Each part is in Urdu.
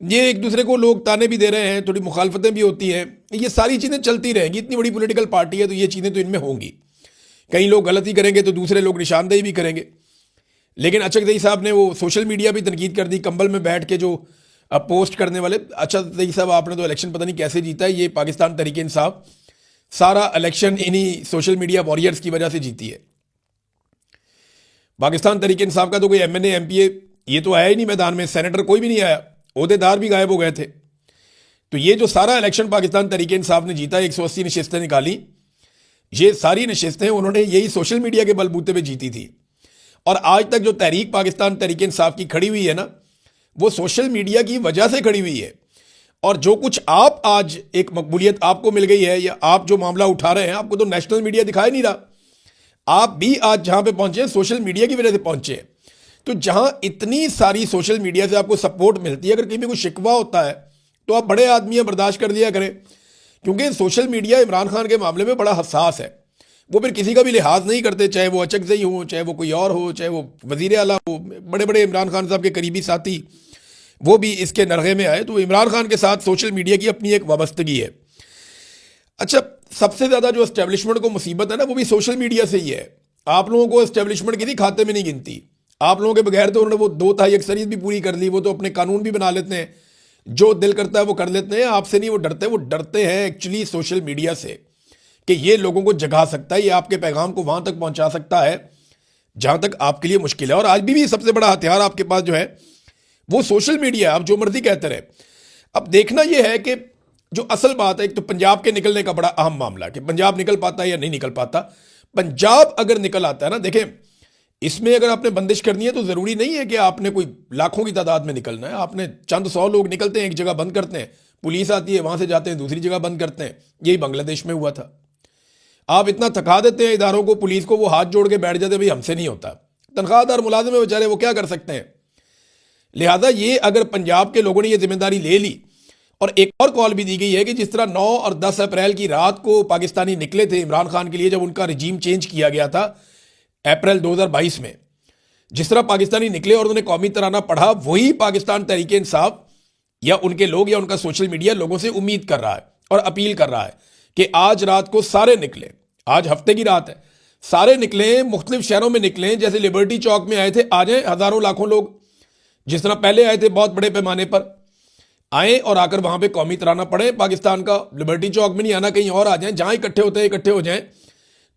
یہ ایک دوسرے کو لوگ تانے بھی دے رہے ہیں, تھوڑی مخالفتیں بھی ہوتی ہیں, یہ ساری چیزیں چلتی رہیں گی. اتنی بڑی پولیٹیکل پارٹی ہے تو یہ چیزیں تو ان میں ہوں گی. کئی لوگ غلطی کریں گے تو دوسرے لوگ نشاندہی بھی کریں گے. لیکن اچک صاحب نے وہ سوشل میڈیا بھی تنقید کر دی, کمبل میں بیٹھ کے جو پوسٹ کرنے والے. اچک صاحب آپ نے تو الیکشن پتہ نہیں کیسے جیتا ہے, یہ پاکستان تحریک انصاف سارا الیکشن انہی سوشل میڈیا وارئرز کی وجہ سے جیتی ہے. پاکستان تحریک انصاف کا تو کوئی M N A M P A یہ تو آیا ہی نہیں میدان میں, سینیٹر کوئی بھی نہیں آیا, عہدے دار بھی غائب ہو گئے تھے. تو یہ جو سارا الیکشن پاکستان تحریک انصاف نے جیتا, 180 نشستیں نکالی, یہ ساری نشستیں انہوں نے یہی سوشل میڈیا کے بل بوتے پہ جیتی تھی. اور آج تک جو تحریک پاکستان تحریک انصاف کی کھڑی ہوئی ہے نا, وہ سوشل میڈیا کی وجہ سے کھڑی ہوئی ہے. اور جو کچھ آپ آج ایک مقبولیت آپ کو مل گئی ہے, یا آپ جو معاملہ اٹھا رہے ہیں, آپ کو تو نیشنل میڈیا دکھائی نہیں رہا. آپ بھی آج جہاں پہ پہنچے ہیں سوشل میڈیا کی وجہ سے پہنچے ہیں. تو جہاں اتنی ساری سوشل میڈیا سے آپ کو سپورٹ ملتی ہے, اگر کہیں بھی کوئی شکوہ ہوتا ہے تو آپ بڑے آدمی ہیں, برداشت کر لیا کریں. کیونکہ سوشل میڈیا عمران خان کے معاملے میں بڑا حساس ہے. وہ پھر کسی کا بھی لحاظ نہیں کرتے, چاہے وہ اچکزئی ہو, چاہے وہ کوئی اور ہو, چاہے وہ وزیر اعلیٰ ہو. بڑے بڑے عمران خان صاحب کے قریبی ساتھی وہ بھی اس کے نرغے میں آئے. تو عمران خان کے ساتھ سوشل میڈیا کی اپنی ایک وابستگی ہے. اچھا, سب سے زیادہ جو اسٹیبلشمنٹ کو مصیبت ہے نا, وہ بھی سوشل میڈیا سے ہی ہے. آپ لوگوں کو اسٹیبلشمنٹ کسی کھاتے میں نہیں گنتی. آپ لوگوں کے بغیر تو انہوں نے وہ 2/3 اکثریت بھی پوری کر لی. وہ تو اپنے قانون بھی بنا لیتے ہیں, جو دل کرتا ہے وہ کر لیتے ہیں. آپ سے نہیں وہ ڈرتے ہیں ایکچولی سوشل میڈیا سے, کہ یہ لوگوں کو جگا سکتا ہے, یہ آپ کے پیغام کو وہاں تک پہنچا سکتا ہے جہاں تک آپ کے لیے مشکل ہے. اور آج بھی سب سے بڑا ہتھیار آپ کے پاس جو ہے وہ سوشل میڈیا ہے. آپ جو مرضی کہتے رہے. اب دیکھنا یہ ہے کہ جو اصل بات ہے, ایک تو پنجاب کے نکلنے کا بڑا اہم معاملہ ہے کہ پنجاب نکل پاتا ہے یا نہیں نکل پاتا. پنجاب اگر نکل آتا ہے نا, دیکھیں اس میں اگر آپ نے بندش کرنی ہے تو ضروری نہیں ہے کہ آپ نے کوئی لاکھوں کی تعداد میں نکلنا ہے. آپ نے چند 100 لوگ نکلتے ہیں, ایک جگہ بند کرتے ہیں, پولیس آتی ہے, وہاں سے جاتے ہیں دوسری جگہ بند کرتے ہیں. یہی بنگلہ دیش میں ہوا تھا. آپ اتنا تھکا دیتے ہیں اداروں کو, پولیس کو, وہ ہاتھ جوڑ کے بیٹھ جاتے ہیں بھائی ہم سے نہیں ہوتا. تنخواہ دار ملازم ہے بیچارے, وہ کیا کر سکتے ہیں. لہذا یہ اگر پنجاب کے لوگوں نے یہ ذمہ داری لے لی, اور ایک اور کال بھی دی گئی ہے کہ جس طرح 9 اور 10 اپریل کی رات کو پاکستانی نکلے تھے عمران خان کے لیے, جب ان کا رجیم چینج کیا گیا تھا اپریل 2022 میں, جس طرح پاکستانی نکلے اور انہوں نے قومی ترانہ پڑھا, وہی پاکستان تحریک انصاف یا ان کے لوگ یا ان کا سوشل میڈیا لوگوں سے امید کر رہا ہے اور اپیل کر رہا ہے کہ آج رات کو سارے نکلیں. آج ہفتے کی رات ہے, سارے نکلیں, مختلف شہروں میں نکلیں. جیسے لبرٹی چوک میں آئے تھے, آ جائیں ہزاروں لاکھوں لوگ, جس طرح پہلے آئے تھے بہت بڑے پیمانے پر, آئیں اور آ کر وہاں پہ قومی ترانہ پڑھیں پاکستان کا. لبرٹی چوک میں نہیں آنا, کہیں اور آ جائیں, جہاں اکٹھے ہوتے ہیں اکٹھے ہو جائیں,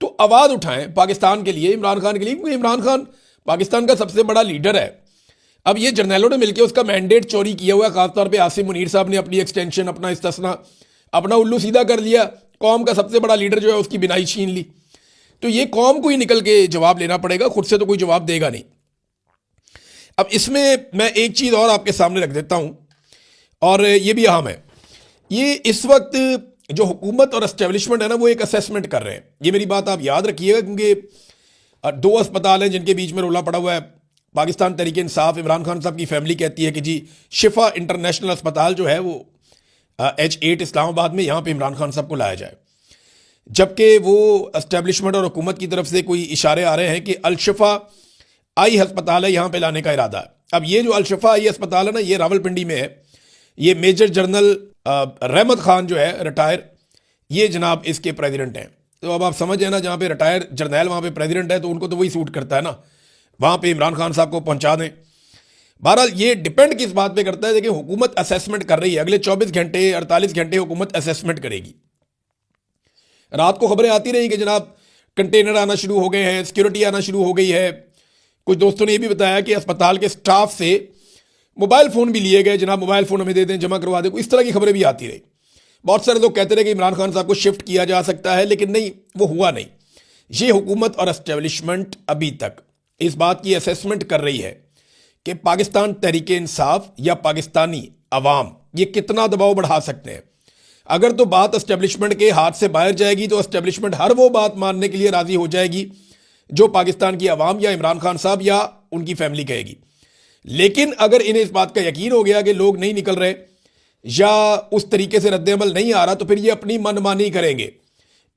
تو آواز اٹھائیں پاکستان کے لیے, عمران خان کے لیے. کیونکہ عمران خان پاکستان کا سب سے بڑا لیڈر ہے. اب یہ جرنیلوں نے مل کے اس کا مینڈیٹ چوری کیا ہوا ہے. خاص طور پہ عاصم منیر صاحب نے اپنی ایکسٹینشن, اپنا استثنا, اپنا الو سیدھا کر لیا. قوم کا سب سے بڑا لیڈر جو ہے اس کی بینائی چھین لی. تو یہ قوم کو ہی نکل کے جواب لینا پڑے گا, خود سے تو کوئی جواب دے گا نہیں. اب اس میں ایک چیز اور آپ کے سامنے رکھ دیتا ہوں, اور یہ بھی اہم ہے. یہ اس وقت جو حکومت اور اسٹیبلشمنٹ ہے نا, وہ ایک اسیسمنٹ کر رہے ہیں. یہ میری بات آپ یاد رکھیے گا, کیونکہ 2 اسپتال ہیں جن کے بیچ میں رولا پڑا ہوا ہے. پاکستان تحریک انصاف, عمران خان صاحب کی فیملی کہتی ہے کہ جی شفا انٹرنیشنل اسپتال جو ہے وہ H8 اسلام آباد میں, یہاں پہ عمران خان صاحب کو لایا جائے. جبکہ وہ اسٹیبلشمنٹ اور حکومت کی طرف سے کوئی اشارے آ رہے ہیں کہ الشفا آئی ہسپتال ہے, یہاں پہ لانے کا ارادہ ہے. اب یہ جو الشفا آئی ہسپتال ہے نا, یہ راولپنڈی میں ہے. یہ میجر جنرل رحمت خان جو ہے ریٹائر, یہ جناب اس کے پریزیڈنٹ ہیں. تو اب آپ سمجھ ہیں نا, جہاں پہ ریٹائر جرنیل وہاں پہ پریزیڈنٹ ہے, تو ان کو تو وہی سوٹ کرتا ہے نا, وہاں پہ عمران خان صاحب کو پہنچا دیں. بہرحال یہ ڈیپینڈ کس بات پہ کرتا ہے کہ حکومت اسیسمنٹ کر رہی ہے. اگلے 24 گھنٹے 48 گھنٹے حکومت اسیسمنٹ کرے گی. رات کو خبریں آتی رہی کہ جناب کنٹینر آنا شروع ہو گئے ہیں, سیکیورٹی آنا شروع ہو گئی ہے. کچھ دوستوں نے یہ بھی بتایا کہ اسپتال کے سٹاف سے موبائل فون بھی لیے گئے, جناب موبائل فون ہمیں دے دیں, جمع کروا دیں. اس طرح کی خبریں بھی آتی رہی. بہت سارے لوگ کہتے رہے کہ عمران خان صاحب کو شفٹ کیا جا سکتا ہے, لیکن نہیں, وہ ہوا نہیں. یہ حکومت اور اسٹیبلشمنٹ ابھی تک اس بات کی اسیسمنٹ کر رہی ہے کہ پاکستان تحریک انصاف یا پاکستانی عوام یہ کتنا دباؤ بڑھا سکتے ہیں. اگر تو بات اسٹیبلشمنٹ کے ہاتھ سے باہر جائے گی تو اسٹیبلشمنٹ ہر وہ بات ماننے کے لیے راضی ہو جائے گی جو پاکستان کی عوام یا عمران خان صاحب یا ان کی فیملی کہے گی. لیکن اگر انہیں اس بات کا یقین ہو گیا کہ لوگ نہیں نکل رہے یا اس طریقے سے رد عمل نہیں آ رہا, تو پھر یہ اپنی منمانی کریں گے.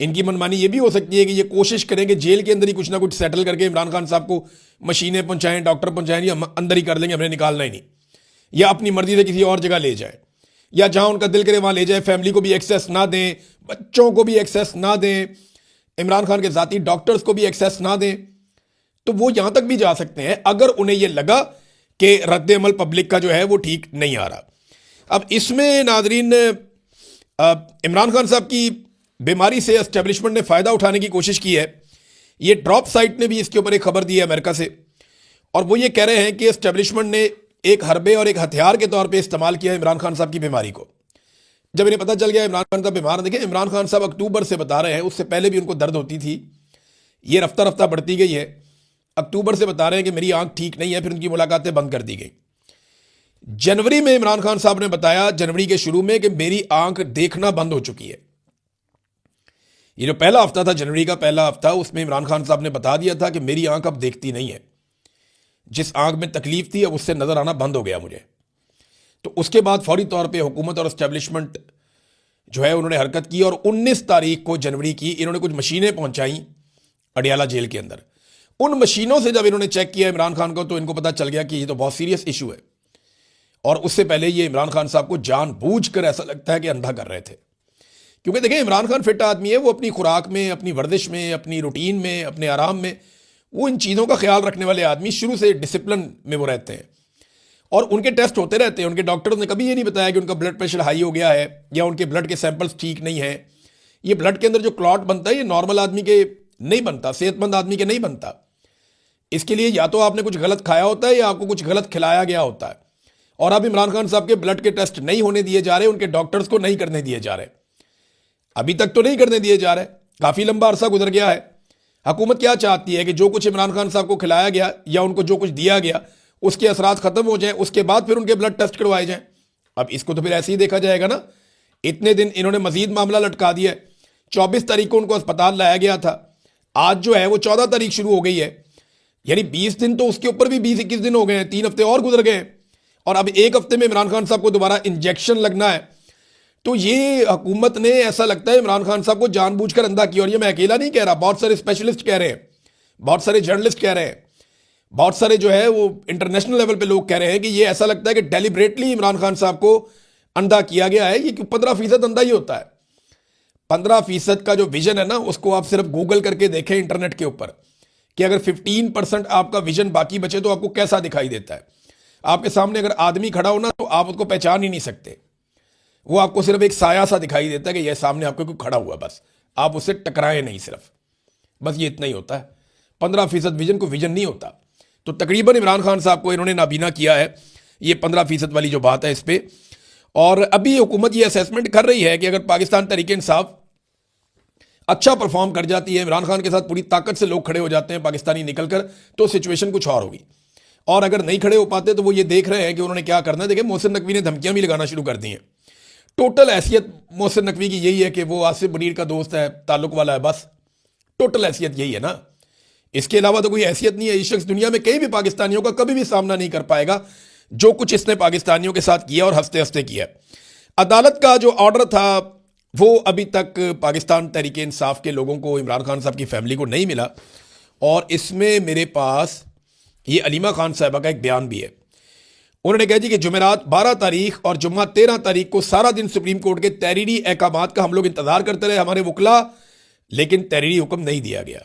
ان کی منمانی یہ بھی ہو سکتی ہے کہ یہ کوشش کریں کہ جیل کے اندر ہی کچھ نہ کچھ سیٹل کر کے عمران خان صاحب کو مشینیں پہنچائیں, ڈاکٹر پہنچائیں, ہم اندر ہی کر لیں گے, ہم نے نکالنا ہی نہیں. یا اپنی مرضی سے کسی اور جگہ لے جائیں, یا جہاں ان کا دل کرے وہاں لے جائیں, فیملی کو بھی ایکسیس نہ دیں, بچوں کو بھی ایکسیس نہ دیں, عمران خان کے ذاتی ڈاکٹرز کو بھی ایکسیس نہ دیں, تو وہ یہاں تک بھی جا سکتے ہیں اگر انہیں یہ لگا کہ رد عمل پبلک کا جو ہے وہ ٹھیک نہیں آ رہا. اب اس میں ناظرین عمران خان صاحب کی بیماری سے اسٹیبلشمنٹ نے فائدہ اٹھانے کی کوشش کی ہے. یہ ڈراپ سائٹ نے بھی اس کے اوپر ایک خبر دی ہے امریکہ سے, اور وہ یہ کہہ رہے ہیں کہ اسٹیبلشمنٹ نے ایک حربے اور ایک ہتھیار کے طور پہ استعمال کیا ہے عمران خان صاحب کی بیماری کو. جب انہیں پتہ چل گیا عمران خان صاحب بیمار, دیکھیں عمران خان صاحب اکتوبر سے بتا رہے ہیں, اس سے پہلے بھی ان کو درد ہوتی تھی, یہ رفتہ رفتہ بڑھتی گئی ہے. اکتوبر سے بتا رہے ہیں کہ میری آنکھ ٹھیک نہیں ہے, پھر ان کی ملاقاتیں بند کر دی گئیں. جنوری میں عمران خان صاحب نے بتایا, جنوری کے شروع میں, کہ میری آنکھ دیکھنا بند ہو چکی ہے. یہ جو پہلا ہفتہ تھا, جنوری کا پہلا ہفتہ, اس میں عمران خان صاحب نے بتا دیا تھا کہ میری آنکھ اب دیکھتی نہیں ہے, جس آنکھ میں تکلیف تھی اب اس سے نظر آنا بند ہو گیا مجھے. تو اس کے بعد فوری طور پہ حکومت اور اسٹیبلشمنٹ جو ہے انہوں نے حرکت کی, اور 19 تاریخ کو جنوری کی انہوں نے کچھ مشینیں پہنچائیں اڈیالہ جیل کے اندر. ان مشینوں سے جب انہوں نے چیک کیا عمران خان کو, تو ان کو پتہ چل گیا کہ یہ تو بہت سیریس ایشو ہے. اور اس سے پہلے یہ عمران خان صاحب کو جان بوجھ کر ایسا لگتا ہے کہ اندھا کر رہے تھے, کیونکہ دیکھیں عمران خان فٹ آدمی ہے, وہ اپنی خوراک میں, اپنی ورزش میں, اپنی روٹین میں, اپنے آرام میں, وہ ان چیزوں کا خیال رکھنے والے آدمی, شروع سے ڈسپلن میں وہ رہتے ہیں, اور ان کے ٹیسٹ ہوتے رہتے ہیں. ان کے ڈاکٹرز نے کبھی یہ نہیں بتایا کہ ان کا بلڈ پریشر ہائی ہو گیا ہے, یا ان کے بلڈ کے سیمپلز ٹھیک نہیں ہیں. یہ بلڈ کے اندر جو کلاٹ بنتا ہے یہ نارمل آدمی کے نہیں بنتا, صحت مند آدمی کے نہیں بنتا. اس کے لیے یا تو آپ نے کچھ غلط کھایا ہوتا ہے, یا آپ کو کچھ غلط کھلایا گیا ہوتا ہے. اور اب عمران خان صاحب کے بلڈ کے ٹیسٹ نہیں ہونے دیے جا رہے, ان کے ڈاکٹرز کو نہیں کرنے دیے جا رہے, ابھی تک تو نہیں کرنے دیے جا رہے. کافی لمبا عرصہ گزر گیا ہے. حکومت کیا چاہتی ہے کہ جو کچھ عمران خان صاحب کو کھلایا گیا یا ان کو جو کچھ دیا گیا اس کے اثرات ختم ہو جائیں, اس کے بعد پھر ان کے بلڈ ٹیسٹ کروائے جائیں. اب اس کو تو پھر ایسے ہی دیکھا جائے گا نا. اتنے دن انہوں نے مزید معاملہ لٹکا دیا ہے. 24 تاریخ کو ان کو اسپتال لایا گیا تھا, آج جو ہے وہ 14 تاریخ شروع ہو گئی ہے, یعنی 20 دن تو اس کے اوپر بھی 20-21 دن ہو گئے ہیں, 3 ہفتے اور گزر گئے ہیں, اور اب 1 ہفتے میں عمران خان صاحب کو دوبارہ انجیکشن لگنا ہے. تو یہ حکومت نے ایسا لگتا ہے عمران خان صاحب کو جان بوجھ کر اندھا کیا. اور یہ میں اکیلا نہیں کہہ رہا, بہت سارے اسپیشلسٹ کہہ رہے ہیں, بہت سارے جرنلسٹ کہہ رہے ہیں, بہت سارے جو ہے وہ انٹرنیشنل لیول پہ لوگ کہہ رہے ہیں کہ یہ ایسا لگتا ہے کہ ڈیلیبریٹلی عمران خان صاحب کو اندھا کیا گیا ہے. یہ 15% اندھا ہی ہوتا ہے. 15% کا جو ویژن ہے نا, اس کو آپ صرف گوگل کر کے دیکھیں انٹرنیٹ کے اوپر, کہ اگر 15% آپ کا ویژن باقی بچے تو آپ کو کیسا دکھائی دیتا ہے. آپ کے سامنے اگر آدمی کھڑا ہونا تو آپ اس کو پہچان ہی نہیں سکتے, وہ آپ کو صرف ایک سایہ سا دکھائی دیتا ہے کہ یہ سامنے آپ کو کوئی کھڑا ہوا, بس آپ اس سے ٹکرائے نہیں, صرف بس یہ اتنا ہی ہوتا ہے. 15% ویژن کو ویژن نہیں ہوتا. تو تقریباً عمران خان صاحب کو انہوں نے نابینا کیا ہے یہ 15% والی جو بات ہے اس پہ. اور ابھی حکومت یہ اسیسمنٹ کر رہی ہے کہ اگر پاکستان تحریک انصاف اچھا پرفارم کر جاتی ہے, عمران خان کے ساتھ پوری طاقت سے لوگ کھڑے ہو جاتے ہیں پاکستانی نکل کر, تو سچویشن کچھ اور ہوگی. اور اگر نہیں کھڑے ہو پاتے تو وہ یہ دیکھ رہے ہیں کہ انہوں نے کیا کرنا ہے. دیکھیں محسن نقوی نے دھمکیاں بھی لگانا شروع کر دی ہیں. ٹوٹل حیثیت محسن نقوی کی یہی ہے کہ وہ آصف منیر کا دوست ہے, تعلق والا ہے, بس ٹوٹل حیثیت یہی ہے نا. اس کے علاوہ تو کوئی حیثیت نہیں ہے. یہ شخص دنیا میں کئی بھی پاکستانیوں کا کبھی بھی سامنا نہیں کر پائے گا جو کچھ اس نے پاکستانیوں کے ساتھ کیا اور ہنستے ہنستے کیا. عدالت کا جو آرڈر تھا وہ ابھی تک پاکستان تحریک انصاف کے لوگوں کو, عمران خان صاحب کی فیملی کو نہیں ملا. اور اس میں میرے پاس یہ علیمہ خان صاحبہ کا ایک بیان بھی ہے. انہوں نے کہا جی کہ جمعرات 12 تاریخ اور جمعہ 13 تاریخ کو سارا دن سپریم کورٹ کے تحریری احکامات کا ہم لوگ انتظار کرتے رہے, ہمارے وکلا, لیکن تحریری حکم نہیں دیا گیا.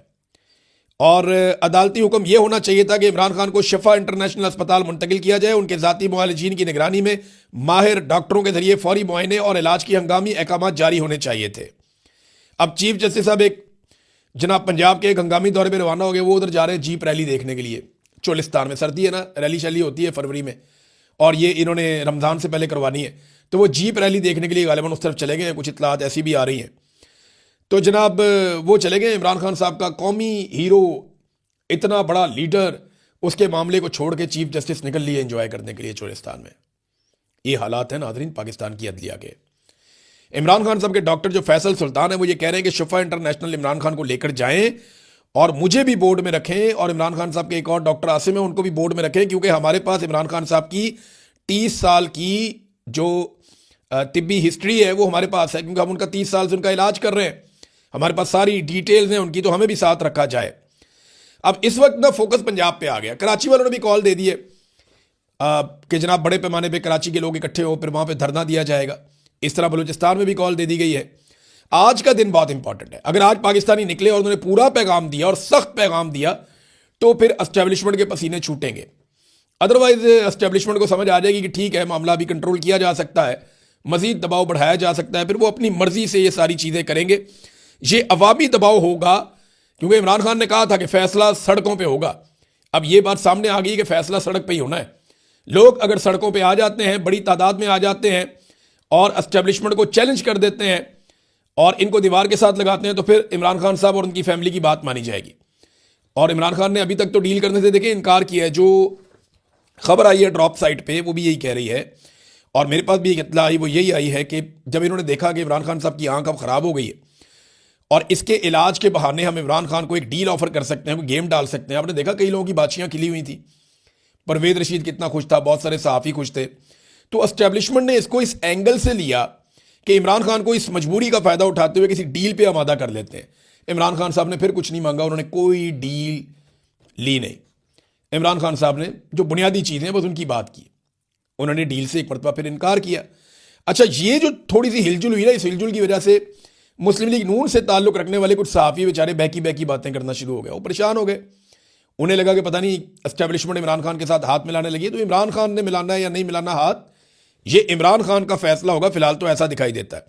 اور عدالتی حکم یہ ہونا چاہیے تھا کہ عمران خان کو شفا انٹرنیشنل اسپتال منتقل کیا جائے, ان کے ذاتی معالجین کی نگرانی میں ماہر ڈاکٹروں کے ذریعے فوری معائنے اور علاج کی ہنگامی احکامات جاری ہونے چاہیے تھے. اب چیف جسٹس صاحب ایک جناب پنجاب کے ایک ہنگامی دورے پہ روانہ ہو گئے, وہ ادھر جا رہے ہیں جیپ ریلی دیکھنے کے لیے چولستان میں. سردی ہے نا, ریلی شیلی ہوتی ہے فروری میں, اور یہ انہوں نے رمضان سے پہلے کروانی ہے, تو وہ جیپ ریلی دیکھنے کے لیے غالباً اس طرف چلے گئے. کچھ اطلاعات ایسی بھی آ رہی ہیں. تو جناب وہ چلے گئے. عمران خان صاحب کا قومی ہیرو, اتنا بڑا لیڈر, اس کے معاملے کو چھوڑ کے چیف جسٹس نکل لیے انجوائے کرنے کے لیے چولستان میں. یہ حالات ہیں ناظرین پاکستان کی عدلیہ کے. عمران خان صاحب کے ڈاکٹر جو فیصل سلطان ہیں وہ یہ کہہ رہے ہیں کہ شفا انٹرنیشنل عمران خان کو لے کر جائیں اور مجھے بھی بورڈ میں رکھیں, اور عمران خان صاحب کے ایک اور ڈاکٹر عاصم ہیں ان کو بھی بورڈ میں رکھیں, کیونکہ ہمارے پاس عمران خان صاحب کی 30 سال کی جو طبی ہسٹری ہے وہ ہمارے پاس ہے, کیونکہ ہم ان کا 30 سال سے ان کا علاج کر رہے ہیں. ہمارے پاس ساری ڈیٹیلز ہیں ان کی, تو ہمیں بھی ساتھ رکھا جائے. اب اس وقت نا فوکس پنجاب پہ آ گیا. کراچی والوں نے بھی کال دے دی ہے. کہ جناب بڑے پیمانے پہ کراچی کے لوگ اکٹھے ہو، پھر وہاں پہ دھرنا دیا جائے گا. اس طرح بلوچستان میں بھی کال دے دی گئی ہے. آج کا دن بہت امپورٹنٹ ہے. اگر آج پاکستانی نکلے اور انہوں نے پورا پیغام دیا اور سخت پیغام دیا تو پھر اسٹیبلشمنٹ کے پسینے چھوٹیں گے. ادروائز اسٹیبلشمنٹ کو سمجھ آ جائے گی کہ ٹھیک ہے معاملہ بھی کنٹرول کیا جا سکتا ہے، مزید دباؤ بڑھایا جا سکتا ہے، پھر وہ اپنی مرضی سے یہ ساری چیزیں کریں گے. یہ عوامی دباؤ ہوگا کیونکہ عمران خان نے کہا تھا کہ فیصلہ سڑکوں پہ ہوگا. اب یہ بات سامنے آ گئی کہ فیصلہ سڑک پہ ہی ہونا ہے. لوگ اگر سڑکوں پہ آ جاتے ہیں، بڑی تعداد میں آ جاتے ہیں اور اسٹیبلشمنٹ کو چیلنج کر دیتے ہیں اور ان کو دیوار کے ساتھ لگاتے ہیں تو پھر عمران خان صاحب اور ان کی فیملی کی بات مانی جائے گی. اور عمران خان نے ابھی تک تو ڈیل کرنے سے دیکھیں انکار کیا ہے. جو خبر آئی ہے ڈراپ سائٹ پہ وہ بھی یہی کہہ رہی ہے، اور میرے پاس بھی ایک اطلاع آئی وہ یہی آئی ہے کہ جب انہوں نے دیکھا کہ عمران خان صاحب کی آنکھ اب خراب ہو گئی ہے اور اس کے علاج کے بہانے ہم عمران خان کو ایک ڈیل آفر کر سکتے ہیں، کوئی گیم ڈال سکتے ہیں. آپ نے دیکھا کئی لوگوں کی بادشیاں کھلی ہوئی تھیں، پرویز رشید کتنا خوش تھا، بہت سارے صحافی خوش تھے. تو اسٹیبلشمنٹ نے اس کو اس اینگل سے لیا کہ عمران خان کو اس مجبوری کا فائدہ اٹھاتے ہوئے کسی ڈیل پہ آمادہ کر لیتے ہیں. عمران خان صاحب نے پھر کچھ نہیں مانگا، انہوں نے کوئی ڈیل لی نہیں. عمران خان صاحب نے جو بنیادی چیزیں بس ان کی بات کی، انہوں نے ڈیل سے ایک مرتبہ پھر انکار کیا. اچھا یہ جو تھوڑی سی ہلجل ہوئی نا، اس ہلجل کی وجہ سے مسلم لیگ نون سے تعلق رکھنے والے کچھ صحافی بیچارے بہکی باتیں کرنا شروع ہو گئے، وہ پریشان ہو گئے. انہیں لگا کہ پتہ نہیں اسٹیبلشمنٹ عمران خان کے ساتھ ہاتھ ملانے لگی. تو عمران خان نے ملانا ہے یا نہیں ملانا ہاتھ، یہ عمران خان کا فیصلہ ہوگا. فی الحال تو ایسا دکھائی دیتا ہے.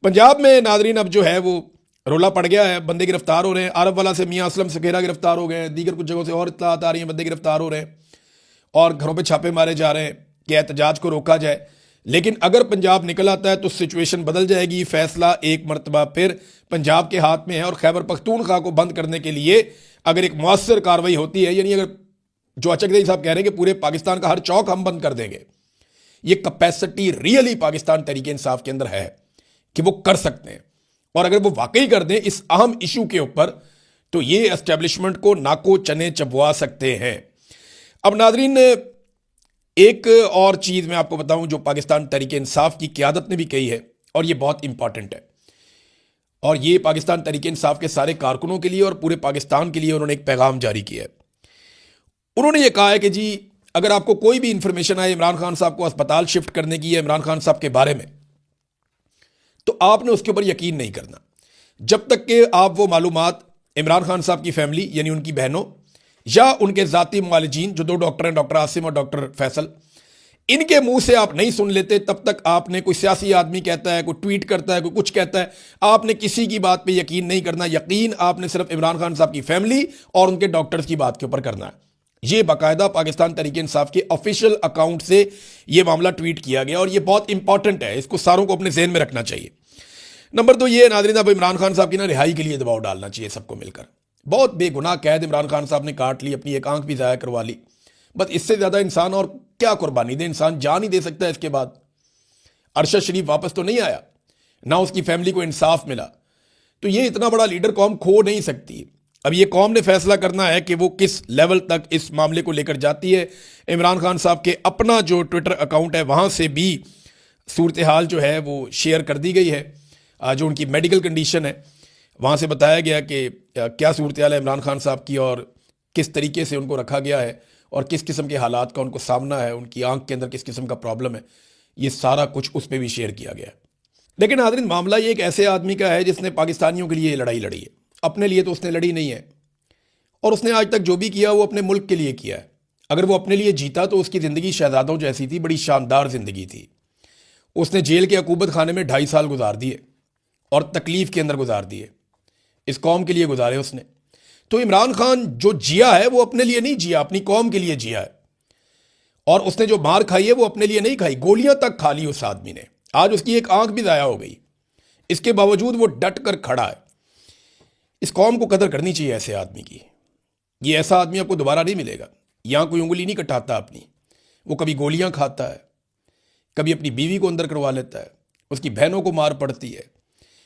پنجاب میں ناظرین اب جو ہے وہ رولا پڑ گیا ہے، بندے گرفتار ہو رہے ہیں. عرب والا سے میاں اسلم سکھیرا گرفتار ہو گئے ہیں، دیگر کچھ جگہوں سے اور اطلاعات آ رہی ہیں بندے گرفتار ہو رہے ہیں اور گھروں پہ چھاپے مارے جا رہے ہیں کہ احتجاج کو روکا جائے. لیکن اگر پنجاب نکل آتا ہے تو سچویشن بدل جائے گی. فیصلہ ایک مرتبہ پھر پنجاب کے ہاتھ میں ہے اور خیبر پختونخوا کو بند کرنے کے لیے اگر ایک مؤثر کارروائی ہوتی ہے، یعنی اگر جو اچک صاحب کہہ رہے ہیں کہ پورے پاکستان کا ہر چوک ہم بند کر دیں گے، یہ کیپیسٹی ریئلی پاکستان تحریک انصاف کے اندر ہے کہ وہ کر سکتے ہیں. اور اگر وہ واقعی کر دیں اس اہم ایشو کے اوپر تو یہ اسٹیبلشمنٹ کو ناکو چنے چبوا سکتے ہیں. اب ناظرین ایک اور چیز میں آپ کو بتاؤں جو پاکستان تحریک انصاف کی قیادت نے بھی کہی ہے اور یہ بہت امپورٹنٹ ہے، اور یہ پاکستان تحریک انصاف کے سارے کارکنوں کے لیے اور پورے پاکستان کے لیے انہوں نے ایک پیغام جاری کیا ہے. انہوں نے یہ کہا ہے کہ جی اگر آپ کو کوئی بھی انفارمیشن آئے عمران خان صاحب کو اسپتال شفٹ کرنے کی ہے عمران خان صاحب کے بارے میں، تو آپ نے اس کے اوپر یقین نہیں کرنا جب تک کہ آپ وہ معلومات عمران خان صاحب کی فیملی یعنی ان کی بہنوں یا ان کے ذاتی معالجین جو 2 ڈاکٹر ہیں، ڈاکٹر عاصم اور ڈاکٹر فیصل، ان کے منہ سے آپ نہیں سن لیتے. تب تک آپ نے کوئی سیاسی آدمی کہتا ہے، کوئی ٹویٹ کرتا ہے، کوئی کچھ کہتا ہے، آپ نے کسی کی بات پہ یقین نہیں کرنا. یقین آپ نے صرف عمران خان صاحب کی فیملی اور ان کے ڈاکٹرز کی بات کے اوپر کرنا ہے. یہ باقاعدہ پاکستان تحریک انصاف کے آفیشیل اکاؤنٹ سے یہ معاملہ ٹویٹ کیا گیا اور یہ بہت امپورٹنٹ ہے، اس کو ساروں کو اپنے ذہن میں رکھنا چاہیے. نمبر 2 یہ ناظرین اب عمران خان صاحب کی رہائی کے لیے دباؤ ڈالنا چاہیے سب کو مل کر. بہت بے گناہ قید عمران خان صاحب نے کاٹ لی، اپنی ایک آنکھ بھی ضائع کروا لی. بس اس سے زیادہ انسان اور کیا قربانی دے؟ انسان جان ہی دے سکتا ہے. اس کے بعد ارشد شریف واپس تو نہیں آیا، نہ اس کی فیملی کو انصاف ملا. تو یہ اتنا بڑا لیڈر قوم کھو نہیں سکتی. اب یہ قوم نے فیصلہ کرنا ہے کہ وہ کس لیول تک اس معاملے کو لے کر جاتی ہے. عمران خان صاحب کے اپنا جو ٹویٹر اکاؤنٹ ہے وہاں سے بھی صورتحال جو ہے وہ شیئر کر دی گئی ہے. جو ان کی میڈیکل کنڈیشن ہے وہاں سے بتایا گیا کہ کیا صورتحال ہے عمران خان صاحب کی اور کس طریقے سے ان کو رکھا گیا ہے اور کس قسم کے حالات کا ان کو سامنا ہے، ان کی آنکھ کے اندر کس قسم کا پرابلم ہے. یہ سارا کچھ اس پہ بھی شیئر کیا گیا ہے. لیکن ناظرین معاملہ یہ ایک ایسے آدمی کا ہے جس نے پاکستانیوں کے لیے یہ لڑائی لڑی ہے. اپنے لیے تو اس نے لڑی نہیں ہے، اور اس نے آج تک جو بھی کیا وہ اپنے ملک کے لیے کیا ہے. اگر وہ اپنے لیے جیتا تو اس کی زندگی شہزادوں جیسی تھی، بڑی شاندار زندگی تھی. اس نے جیل کے عقوبت خانے میں 2.5 سال گزار دیے اور تکلیف کے اندر گزار دیے، اس قوم کے لیے گزارے اس نے. تو عمران خان جو جیا ہے وہ اپنے لیے نہیں جیا، اپنی قوم کے لیے جیا ہے. اور اس نے جو مار کھائی ہے وہ اپنے لیے نہیں کھائی، گولیاں تک کھا لی اس آدمی نے. آج اس کی ایک آنکھ بھی ضائع ہو گئی، اس کے باوجود وہ ڈٹ کر کھڑا ہے. اس قوم کو قدر کرنی چاہیے ایسے آدمی کی. یہ ایسا آدمی آپ کو دوبارہ نہیں ملے گا. یہاں کوئی انگلی نہیں کٹاتا اپنی. وہ کبھی گولیاں کھاتا ہے، کبھی اپنی بیوی کو اندر کروا لیتا ہے، اس کی بہنوں کو مار پڑتی ہے.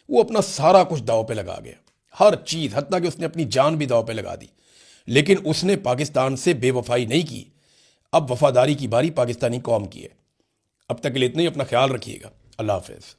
وہ اپنا سارا کچھ داؤ پہ لگا گیا، ہر چیز، حتیٰ کہ اس نے اپنی جان بھی داؤ پہ لگا دی. لیکن اس نے پاکستان سے بے وفائی نہیں کی. اب وفاداری کی باری پاکستانی قوم کی ہے. اب تک کے لیے اتنا ہی. اپنا خیال رکھیے گا. اللہ حافظ.